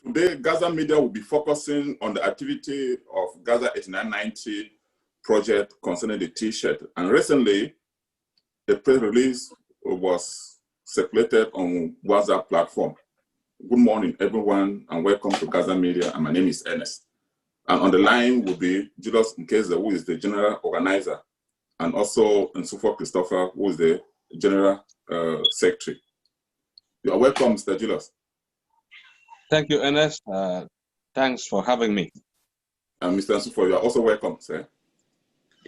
Today, Gaza Media will be focusing on the activity of Gaza 8990 project concerning the T-shirt. And recently, the press release was circulated on WhatsApp platform. Good morning, everyone, and welcome to Gaza Media. And my name is Ernest. And on the line will be Julius Nkeze, who is the general organizer, and also Nsufo Christopher, who is the general secretary. You are welcome, Mr. Julius. Thank you, Ernest. Thanks for having me. Mr. Nsufo, you are also welcome, sir.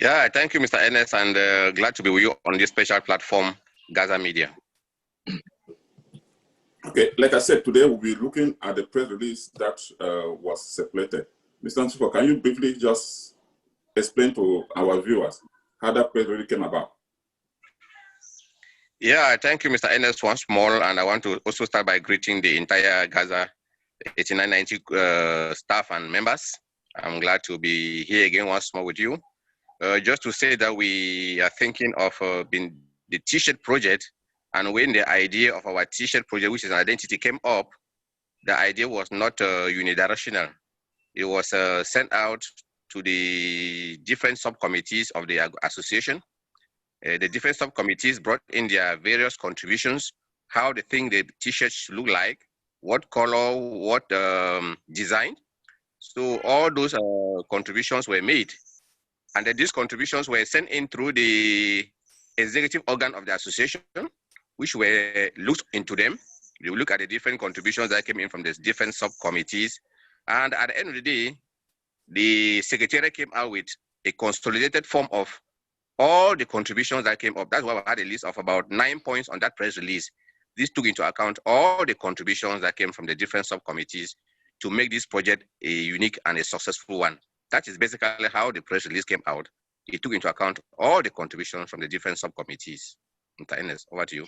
Yeah, thank you, Mr. Ernest, and glad to be with you on this special platform, Gaza Media. Okay, like I said, today we'll be looking at the press release that was circulated. Mr. Nsufo, can you briefly just explain to our viewers how that press release came about? Yeah, thank you, Mr. Ernest, once more, and I want to also start by greeting the entire Gaza 8990 staff and members. I'm glad to be here again once more with you. Just to say that we are thinking of the T-shirt project, and when the idea of our T-shirt project, which is an identity, came up, the idea was not unidirectional. It was sent out to the different subcommittees of the association. The different subcommittees brought in their various contributions, how they think the T-shirts should look like, what color, what design. So all those contributions were made. And these contributions were sent in through the executive organ of the association, which were looked into them. They will look at the different contributions that came in from the different subcommittees. And at the end of the day, the secretariat came out with a consolidated form of all the contributions that came up. That's why we had a list of about 9 points on that press release. This took into account all the contributions that came from the different subcommittees to make this project a unique and a successful one. That is basically how the press release came out. It took into account all the contributions from the different subcommittees. Mr. Ernest, over to you.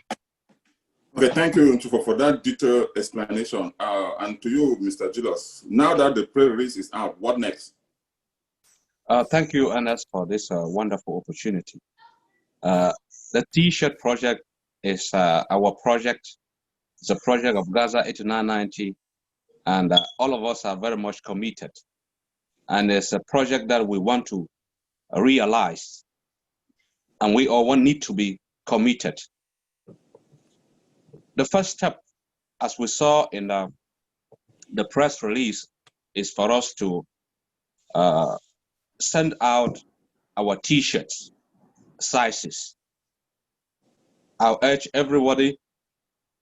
Okay, thank you, Nsufo, for that detailed explanation. And to you, Mr. Julius, now that the press release is out, what next? Thank you, Ernest, for this wonderful opportunity. The T-shirt project is our project. It's a project of Gaza 8990, and all of us are very much committed. And it's a project that we want to realize, and we all need to be committed. The first step, as we saw in the press release, is for us to send out our T-shirts sizes. I'll urge everybody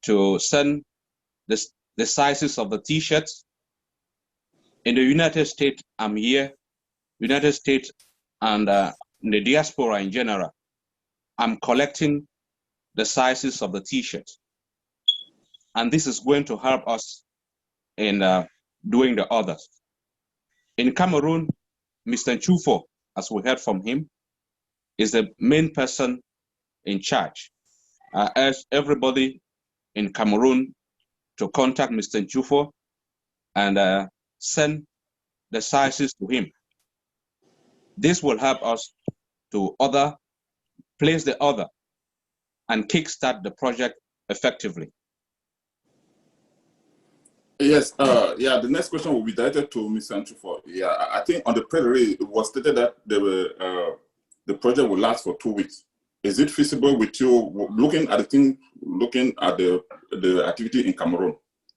to send the sizes of the T-shirts. In the United States, I'm here, United States and the diaspora in general, I'm collecting the sizes of the T-shirts. And this is going to help us in doing the others. In Cameroon, Mr. Nsufo, as we heard from him, is the main person in charge. I urge everybody in Cameroon to contact Mr. Nsufo and send the sizes to him. This will help us to place the order and kickstart the project effectively. Yes, the next question will be directed to Mr. Nsufo. Yeah, I think on the press release, it was stated that the project will last for 2 weeks. Is it feasible with you looking at the thing, looking at the activity in Cameroon?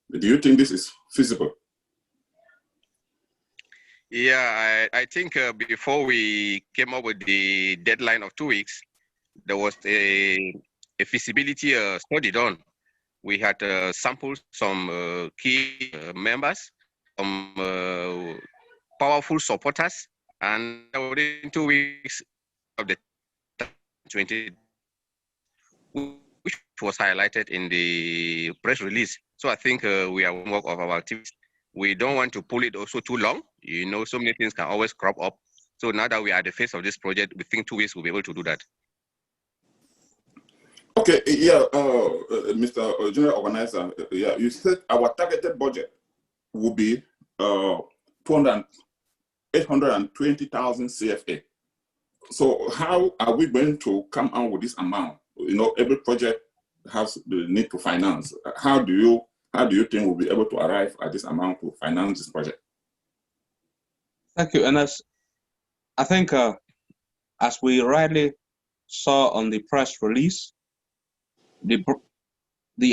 Do you think this is feasible? Yeah, I think before we came up with the deadline of 2 weeks, there was a feasibility study done. We had sampled some key members, some powerful supporters, and within 2 weeks of the 20, which was highlighted in the press release. So I think we are work of our activities. We don't want to pull it also too long. You know, so many things can always crop up. So now that we are at the face of this project, we think 2 weeks we'll be able to do that. Okay, yeah, Mr. General Organizer, yeah, you said our targeted budget will be 820,000 CFA. So how are we going to come out with this amount? You know, every project has the need to finance. How do how do you think we'll be able to arrive at this amount to finance this project? Thank you, Ernest. I think as we rightly saw on the press release, the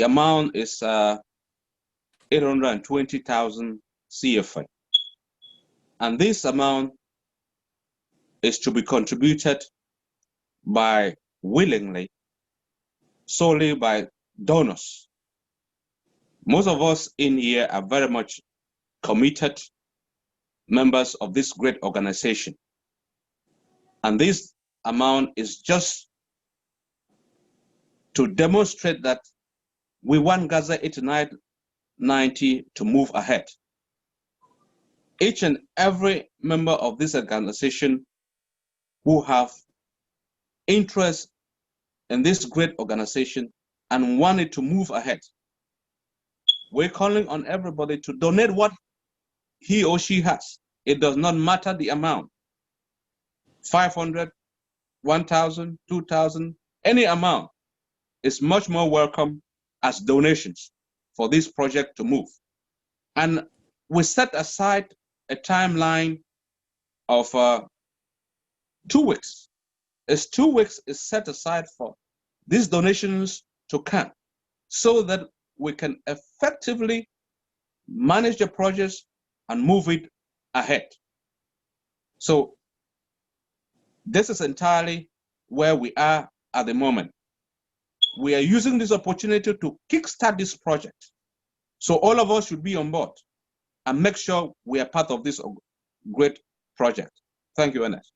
amount is 820,000 CFA. And this amount is to be contributed by willingly, solely by donors. Most of us in here are very much committed members of this great organization. And this amount is just to demonstrate that we want Gaza 8990 to move ahead. Each and every member of this organization who have interest in this great organization and want it to move ahead, we're calling on everybody to donate what he or she has. It does not matter the amount. 500, 1,000, 2,000, any amount is much more welcome as donations for this project to move. And we set aside a timeline of 2 weeks. 2 weeks is set aside for these donations to come so that we can effectively manage the projects and move it ahead. So this is entirely where we are at the moment. We are using this opportunity to kickstart this project. So all of us should be on board and make sure we are part of this great project. Thank you, Ernest.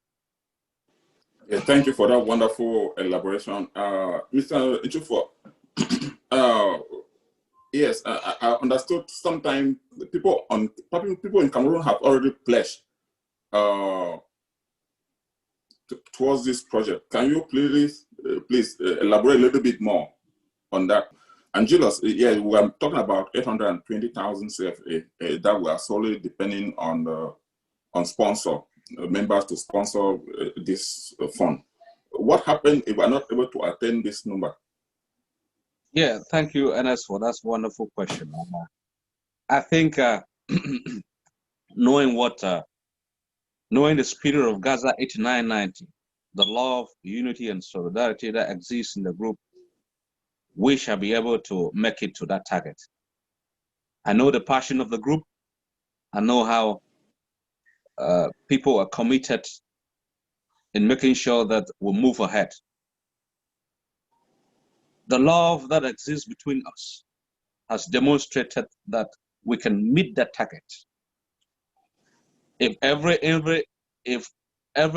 Yeah, thank you for that wonderful elaboration. Mr. Ichufo, yes, I understood sometimes people in Cameroon have already pledged towards this project. Can you please elaborate a little bit more on that? And Julius, yeah, we are talking about 820,000 CFA that we are solely depending on sponsor members to sponsor this fund. What happened if we are not able to attain this number? Yeah, thank you, Ernest, for that wonderful question. I think knowing the spirit of Gaza 8990, the love, unity, and solidarity that exists in the group, we shall be able to make it to that target. I know the passion of the group. I know how people are committed in making sure that we move ahead. The love that exists between us has demonstrated that we can meet that target. If every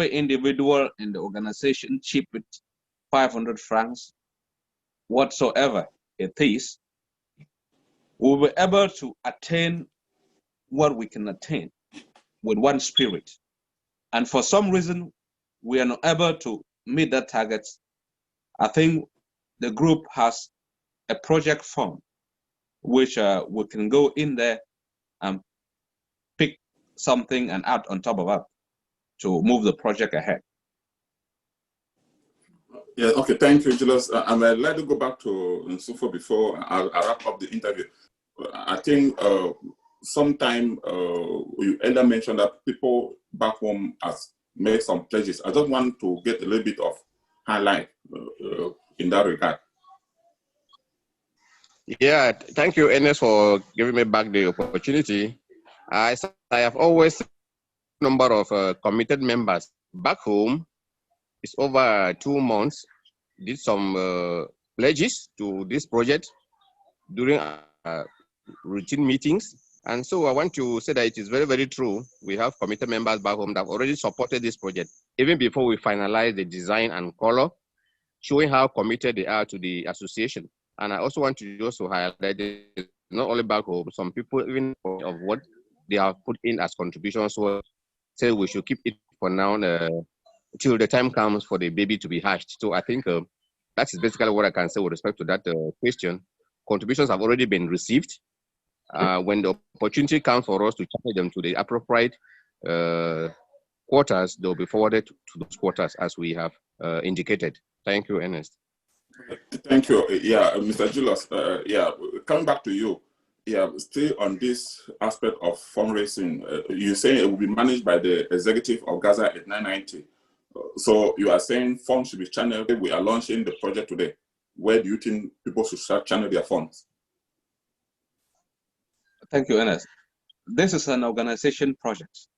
individual in the organization chip with 500 francs, whatsoever it is, we'll be able to attain what we can attain with one spirit. And for some reason, we are not able to meet that target. I think the group has a project fund, which we can go in there and pick something and add on top of that to move the project ahead. Yeah, okay, thank you, Julius. I'm like to go back to Nsufo before I wrap up the interview. I think sometime you earlier mentioned that people back home has made some pledges. I just want to get a little bit of highlight in that regard. Yeah, thank you, Ernest, for giving me back the opportunity. I have always a number of committed members back home. It's over 2 months. Did some pledges to this project during routine meetings. And so I want to say that it is very, very true. We have committed members back home that have already supported this project, even before we finalize the design and color, showing how committed they are to the association. And I also want to also highlight that not only back home, some people even of what they have put in as contributions. So say we should keep it for now till the time comes for the baby to be hatched. So I think that is basically what I can say with respect to that question. Contributions have already been received. When the opportunity comes for us to channel them to the appropriate quarters, they'll be forwarded to those quarters as we have indicated. Thank you, Ernest. Thank you. Yeah, Mr. Julius, yeah, coming back to you. Yeah, still on this aspect of fundraising, you say it will be managed by the executive of Gaza 8990. So you are saying funds should be channeled. We are launching the project today. Where do you think people should start channel their funds? Thank you, Ernest. This is an organization project.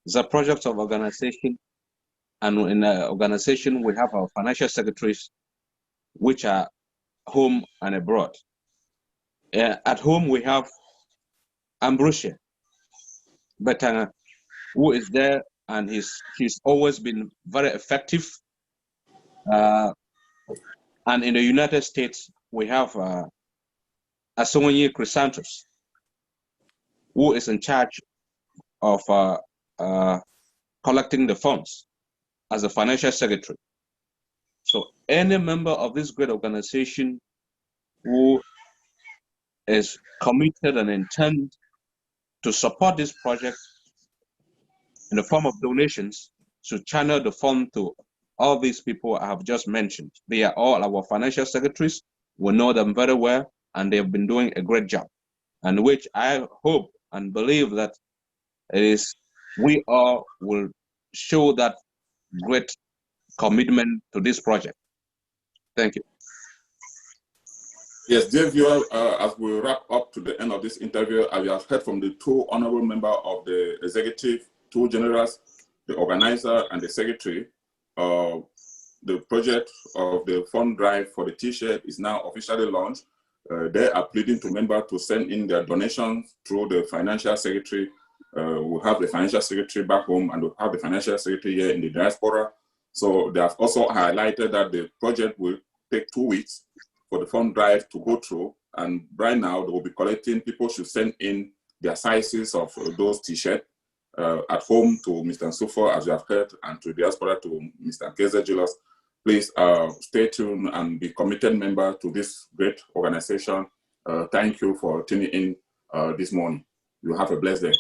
It's a project of organization, and in the organization we have our financial secretaries, which are home and abroad. At home we have Ambrosia Betanga, who is there, and he's always been very effective. And in the United States, we have Asonye Chrysanthus, who is in charge of collecting the funds as a financial secretary. So any member of this great organization who is committed and intend to support this project in the form of donations should channel the fund to all these people I have just mentioned. They are all our financial secretaries. We know them very well, and they've been doing a great job, and which I hope and believe that it is we all will show that great commitment to this project. Thank you. Yes, dear viewer, as we wrap up to the end of this interview, I have heard from the two honorable members of the executive, two generals, the organizer and the secretary. The project of the fund drive for the T-shirt is now officially launched. They are pleading to members to send in their donations through the financial secretary. We have the financial secretary back home, and we have the financial secretary here in the diaspora. So they have also highlighted that the project will take 2 weeks for the fund drive to go through. And right now they will be collecting, people should send in their sizes of those T-shirts at home to Mr. Nsufo, as you have heard, and to the diaspora to Mr. Keze Julius. Please stay tuned and be committed member to this great organization. Thank you for tuning in this morning. You have a blessed day.